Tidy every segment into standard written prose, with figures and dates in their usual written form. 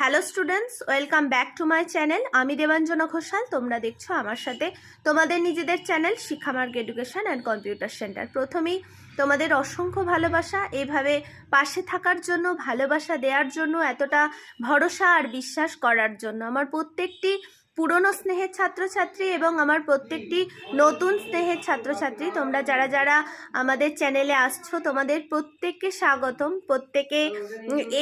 Hello students, welcome back to my channel. আমি দেবাঞ্জনা ঘোষাল। তোমরা দেখছো আমার সাথে তোমাদের নিজেদের channel Shikshamarg education and computer centre. প্রথমেই তোমাদের অসংখ্য ভালোবাসা, এইভাবে পাশে থাকার জন্য, ভালোবাসা দেওয়ার জন্য, এতটা ভরসা আর বিশ্বাস করার জন্য। আমার প্রত্যেকটি পুরনো স্নেহের ছাত্রছাত্রী এবং আমার প্রত্যেকটি নতুন স্নেহের ছাত্রছাত্রী, তোমরা যারা যারা আমাদের চ্যানেলে আসছো, তোমাদের প্রত্যেককে স্বাগতম। প্রত্যেকে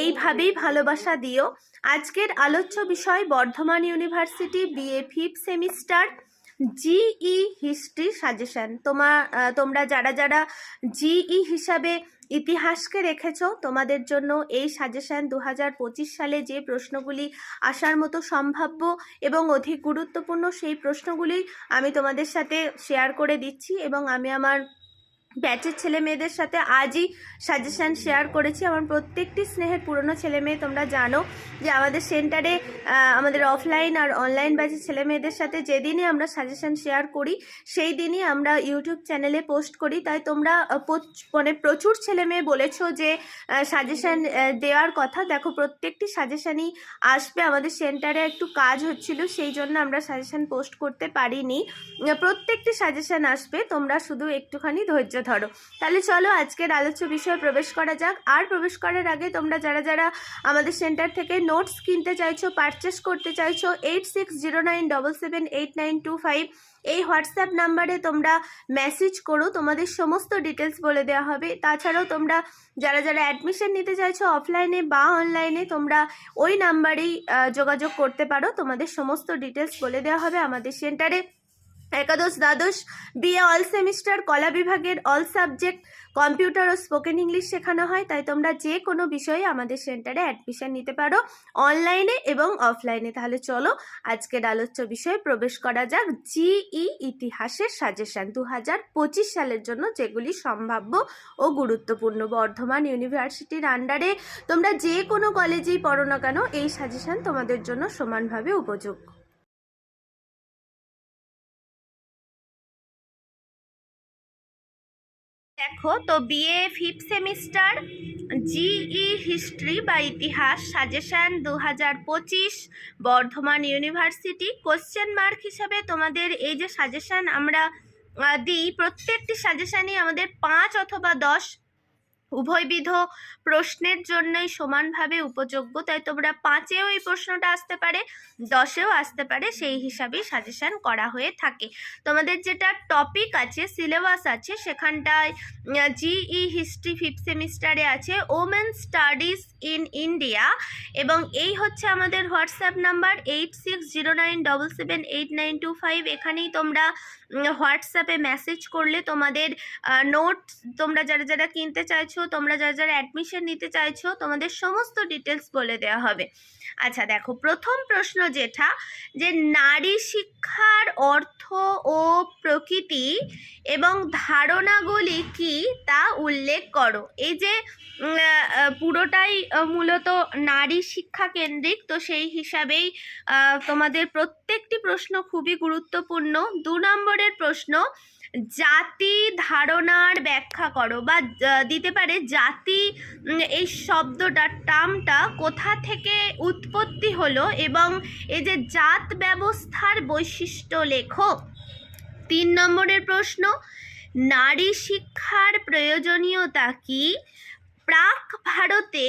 এইভাবেই ভালোবাসা দিও। আজকের আলোচ্য বিষয় Burdwan university BA fifth semester GE history suggestion. তোমরা যারা যারা জিই হিসাবে ইতিহাসকে রেখেছো, তোমাদের জন্য এই সাজেশন 2025 সালে যে প্রশ্নগুলি আসার মতো সম্ভাব্য এবং অধিক গুরুত্বপূর্ণ, সেই প্রশ্নগুলি আমি তোমাদের সাথে শেয়ার করে দিচ্ছি এবং আমি আমার ব্যাচের ছেলে মেয়েদের সাথে আজই সাজেশান শেয়ার করেছি। আমার প্রত্যেকটি স্নেহের পুরনো ছেলে মেয়ে, তোমরা জানো যে আমাদের সেন্টারে আমাদের অফলাইন আর অনলাইন ব্যাচের ছেলে মেয়েদের সাথে যেদিনই আমরা সাজেশান শেয়ার করি সেই দিনই আমরা ইউটিউব চ্যানেলে পোস্ট করি। তাই তোমরা মানে প্রচুর ছেলে মেয়ে বলেছো যে সাজেশান দেওয়ার কথা। দেখো, প্রত্যেকটি সাজেশানই আসবে। আমাদের সেন্টারে একটু কাজ হচ্ছিল, সেই জন্য আমরা সাজেশান পোস্ট করতে পারিনি। প্রত্যেকটি সাজেশান আসবে, তোমরা শুধু একটুখানি ধৈর্য ধরো। তাহলে চলো আজকের আলোচ্য বিষয়ে প্রবেশ করা যাক। আর প্রবেশ করার আগে তোমরা যারা যারা আমাদের সেন্টার থেকে নোটস কিনতে চাইছো, পারচেস করতে চাইছো, 8609778925 এই হোয়াটসঅ্যাপ নাম্বারে তোমরা মেসেজ করো, তোমাদের সমস্ত ডিটেলস বলে দেওয়া হবে। তাছাড়াও তোমরা যারা যারা অ্যাডমিশন নিতে চাইছো অফলাইনে বা অনলাইনে, তোমরা ওই নাম্বারেই যোগাযোগ করতে পারো, তোমাদের সমস্ত ডিটেলস বলে দেওয়া হবে। আমাদের সেন্টারে একাদশ দ্বাদশ বিএ অল সেমিস্টার কলা বিভাগের অল সাবজেক্ট কম্পিউটার ও স্পোকেন ইংলিশ শেখানো হয়। তাই তোমরা যে কোনো বিষয়ে আমাদের সেন্টারে অ্যাডমিশন নিতে পারো, অনলাইনে এবং অফলাইনে। তাহলে চলো আজকের আলোচ্য বিষয়ে প্রবেশ করা যাক। জিই ইতিহাসের সাজেশন 2025 সালের জন্য যেগুলি সম্ভাব্য ও গুরুত্বপূর্ণ। বর্ধমান ইউনিভার্সিটির আন্ডারে তোমরা যে কোনো কলেজেই পড়ো না কেন, এই সাজেশন তোমাদের জন্য সমানভাবে উপযোগ্য। দেখো তো, BA fifth semester GE history বা ইতিহাস suggestion 2025 Burdwan university. Question mark হিসাবে তোমাদের এই যে সাজেশন আমরা দিই, প্রত্যেকটি সাজেশনই আমাদের 5 অথবা 10 উভয়বিধ প্রশ্নের জন্যই সমানভাবে উপযোগ্য। তাই তোমরা 5এও এই প্রশ্নটা আসতে পারে, 10এও আসতে পারে, সেই হিসাবেই সাজেশন করা হয়ে থাকে। তোমাদের যেটা টপিক আছে, সিলেবাস আছে, সেখানটায় জিই হিস্ট্রি ফিফথ সেমিস্টারে আছে ওমেন স্টাডিজ ইন ইন্ডিয়া, এবং এই হচ্ছে আমাদের হোয়াটসঅ্যাপ নাম্বার 8609778925। এখানেই তোমরা হোয়াটসঅ্যাপে মেসেজ করলে তোমাদের নোটস, তোমরা যারা যারা কিনতে চাইছো, তোমরা যারা যারা অ্যাডমিশন নিতে চাইছো, তোমাদের সমস্ত ডিটেলস বলে দেওয়া হবে। আচ্ছা দেখো, প্রথম প্রশ্ন যেটা, যে নারী শিক্ষার অর্থ ও প্রকৃতি এবং ধারণাগুলি কি তা উল্লেখ করো। এই যে পুরোটাই মূলত নারী শিক্ষা কেন্দ্রিক, তো সেই হিসাবেই তোমাদের প্রত্যেকটি প্রশ্ন খুবই গুরুত্বপূর্ণ। 2 নম্বরের প্রশ্ন, জাতি ধারণার ব্যাখ্যা করো, বা দিতে পারে জাতি এই শব্দটার টার্মটা কোথা থেকে উৎপত্তি হলো এবং এই যে জাত ব্যবস্থার বৈশিষ্ট্য লেখো। 3 নম্বরের প্রশ্ন, নারী শিক্ষার প্রয়োজনীয়তা কি প্রাক ভারতে,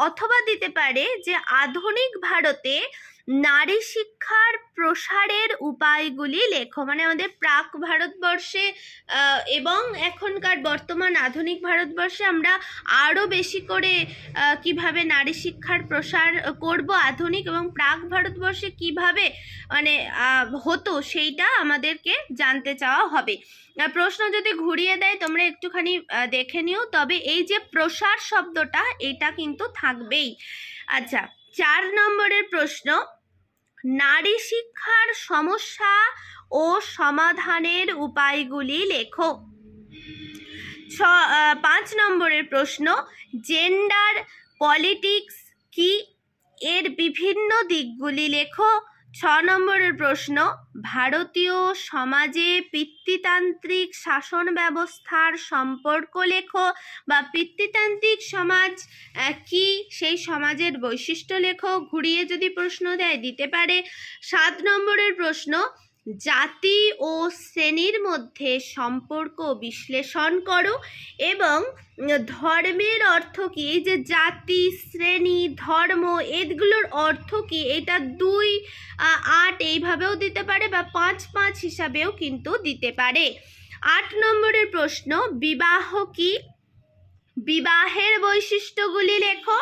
অথবা দিতে পারে যে আধুনিক ভারতে নারী শিক্ষার প্রসারের উপায়গুলি লেখো। মানে আমাদের প্রাক ভারতবর্ষে এবং এখনকার বর্তমান আধুনিক ভারতবর্ষে আমরা আরও বেশি করে কিভাবে নারী শিক্ষার প্রসার করব, আধুনিক এবং প্রাক ভারতবর্ষে কিভাবে মানে হতো, সেইটা আমাদেরকে জানতে চাওয়া হবে। প্রশ্ন যদি ঘুরিয়ে দেয় তোমরা একটুখানি দেখে নিও। তবে এই যে প্রসার শব্দটা, এটা কিন্তু থাকবেই। আচ্ছা, 4 নম্বরের প্রশ্ন, নারী শিক্ষার সমস্যা ও সমাধানের উপায়গুলি লেখো। 5 নম্বরের প্রশ্ন, জেন্ডার পলিটিক্স কি, এর বিভিন্ন দিকগুলি লেখো। নম্বরের প্রশ্ন, ভারতীয় সমাজে পিতৃতান্ত্রিক শাসন ব্যবস্থার সম্পর্ক লেখো, বা পিতৃতান্ত্রিক সমাজ কি, সেই সমাজের বৈশিষ্ট্য লেখো। ঘুরিয়ে যদি প্রশ্ন দেয় দিতে পারে। 7 নম্বরের প্রশ্ন, জাতি ও শ্রেণীর মধ্যে সম্পর্ক বিশ্লেষণ করো এবং ধর্মের অর্থ কি। এই যে জাতি, শ্রেণী, ধর্ম, এগুলোর অর্থ কি, এটা 2, 8 এইভাবেও দিতে পারে, বা 5, 5 হিসাবেও কিন্তু দিতে পারে। 8 নম্বরের প্রশ্ন, বিবাহ কি, বিবাহের বৈশিষ্ট্যগুলি লেখো।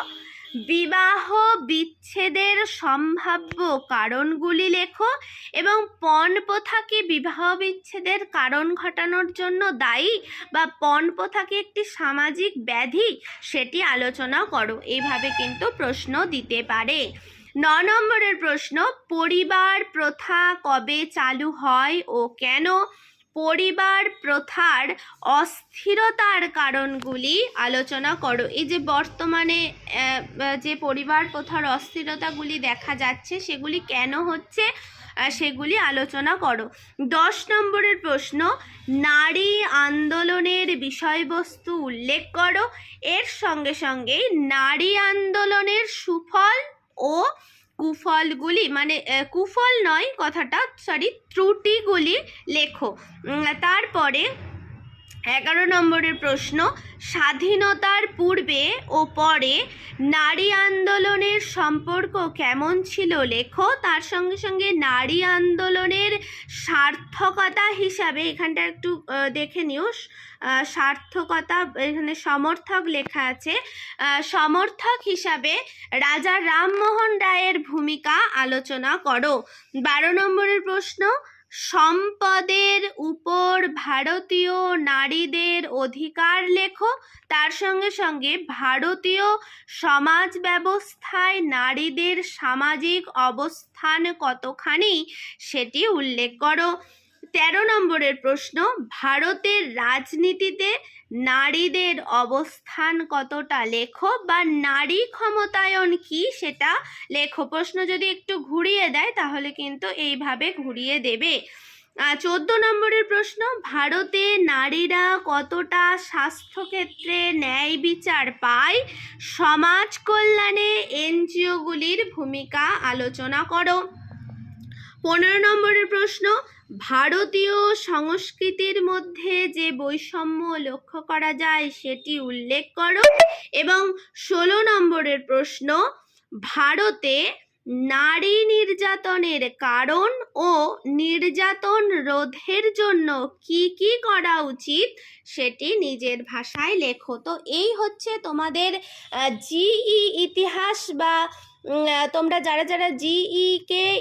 বিবাহ বিচ্ছেদের সম্ভাব্য কারণগুলি লেখো এবং পণ প্রথা কি বিবাহ বিচ্ছেদের কারণ ঘটানোর জন্য দায়ী, বা পণ প্রথা কি একটি সামাজিক ব্যাধি, সেটি আলোচনা করো। এইভাবে কিন্তু প্রশ্ন দিতে পারে। 9 নম্বরের প্রশ্ন, পরিবার প্রথা কবে চালু হয় ও কেন। পরিবার প্রথার অস্থিরতার কারণগুলি আলোচনা করো। এই যে বর্তমানে যে পরিবার প্রথার অস্থিরতাগুলি দেখা যাচ্ছে, সেগুলি কেন হচ্ছে, সেগুলি আলোচনা করো। 10 নম্বরের প্রশ্ন, নারী আন্দোলনের বিষয়বস্তু উল্লেখ করো। এর সঙ্গে সঙ্গে নারী আন্দোলনের সুফল ও কুফলগুলি, মানে কুফল নয় কথাটা, ত্রুটিগুলি লেখো। তারপরে 11 নম্বরের প্রশ্ন, স্বাধীনতার পূর্বে ও পরে নারী আন্দোলনের সম্পর্ক কেমন ছিল লেখো। তার সঙ্গে সঙ্গে নারী আন্দোলনের সার্থকতা হিসাবে, এখানটা একটু দেখে নিও, সার্থকতা, এখানে সমর্থক লেখা আছে, সমর্থক হিসাবে রাজা রামমোহন রায়ের ভূমিকা আলোচনা করো। 12 নম্বরের প্রশ্ন, সম্পদের উপর ভারতীয় নারীদের অধিকার লেখো। তার সঙ্গে সঙ্গে ভারতীয় সমাজ ব্যবস্থায় নারীদের সামাজিক অবস্থান কতখানি, সেটি উল্লেখ করো। 13 নম্বরের প্রশ্ন, ভারতের রাজনীতিতে নারীদের অবস্থান কতটা লেখো, বা নারী ক্ষমতায়ন কি, সেটা লেখো। প্রশ্ন যদি একটু ঘুরিয়ে দেয় তাহলে কিন্তু এইভাবে ঘুরিয়ে দেবে। 14 নম্বরের প্রশ্ন, ভারতে নারীরা কতটা স্বাস্থ্যক্ষেত্রে ন্যায় বিচার পায়। সমাজ কল্যাণে এনজিওগুলির ভূমিকা আলোচনা করো। 15 নম্বরের প্রশ্ন, ভারতীয় সংস্কৃতির মধ্যে যে বৈষম্য লক্ষ্য করা যায় সেটি উল্লেখ করো। এবং 16 নম্বরের প্রশ্ন, ভারতে নারী নির্যাতনের কারণ ও নির্যাতন রোধের জন্য কি কি করা উচিত, সেটি নিজের ভাষায় লেখো। তো এই হচ্ছে তোমাদের জিই ইতিহাস, বা তোমরা যারা যারা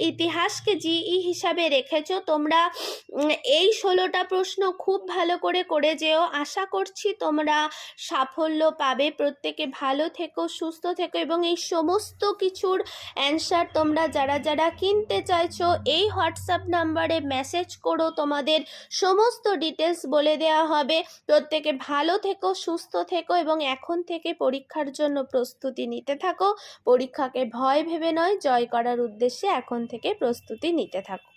ইতিহাসকে জিই হিসাবে রেখেছো, তোমরা এই 16টা প্রশ্ন খুব ভালো করে যেও। আশা করছি তোমরা সাফল্য পাবে। প্রত্যেকে ভালো থেকো, সুস্থ থেকো, এবং এই সমস্ত কিছুর অ্যান্সার তোমরা যারা যারা কিনতে চাইছো এই হোয়াটসঅ্যাপ নাম্বারে মেসেজ করো, তোমাদের সমস্ত ডিটেলস বলে দেওয়া হবে। প্রত্যেকে ভালো থেকো, সুস্থ থেকো, এবং এখন থেকে পরীক্ষার জন্য প্রস্তুতি নিতে থাকো। পরীক্ষাকে ভয় ভেবে নয়, জয় করার উদ্দেশ্যে এখন থেকে প্রস্তুতি নিতে থাকো।